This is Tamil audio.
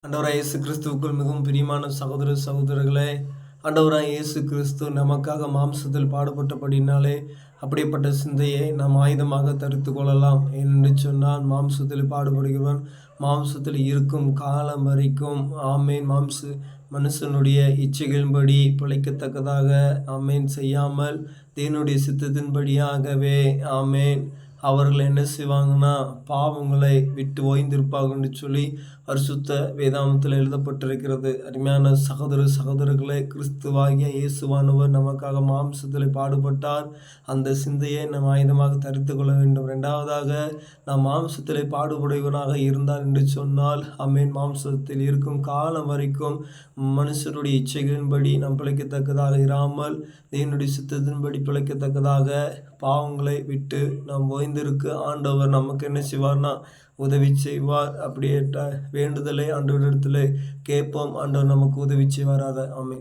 ஆண்டவராய் இயேசு கிறிஸ்துவுக்குள் மிகவும் பிரியமான சகோதர சகோதரர்களே, ஆண்டவராய் இயேசு கிறிஸ்து நமக்காக மாம்சத்தில் பாடுபட்டபடினாலே அப்படிப்பட்ட சிந்தையை நாம் ஆயுதமாக தரித்து கொள்ளலாம். என்று சொன்னால் மாம்சத்தில் பாடுபடுகிறவன் மாம்சத்தில் இருக்கும் காலம் வரைக்கும் ஆமேன் மனுஷனுடைய இச்சைகளின்படி பிழைக்கத்தக்கதாக ஆமேன் செய்யாமல் தேவனுடைய சித்தத்தின்படியாகவே ஆமேன் அவர்கள் என்ன செய்வாங்கன்னா பாவங்களை விட்டு ஓய்ந்திருப்பாங்கன்னு சொல்லி பரிசுத்த வேதாமத்தில் எழுதப்பட்டிருக்கிறது. அருமையான சகோதர சகோதரர்களே, கிறிஸ்துவாகிய இயேசுவானவர் நமக்காக மாம்சத்தில் பாடுபட்டார். அந்த சிந்தையை நாம் ஆயுதமாக தரித்து கொள்ள வேண்டும். இரண்டாவதாக, நாம் மாம்சத்தில் பாடுபடுவனாக இருந்தால் என்று சொன்னால் ஆமேன் மாம்சத்தில் இருக்கும் காலம் வரைக்கும் மனுஷனுடைய இச்சைகளின்படி நாம் பிழைக்கத்தக்கதாக இராமல் தேவனுடைய சித்தத்தின்படி பிழைக்கத்தக்கதாக பாவங்களை விட்டு நாம் ஓய்ந்திருக்க ஆண்டவர் நமக்கு என்ன செய்வார்னா உதவி செய்வார். அப்படியே வேண்டுதலை ஆண்டவரிடத்தில் கேட்போம். ஆண்டவர் நமக்கு உதவி செய்வாராக. ஆமென்.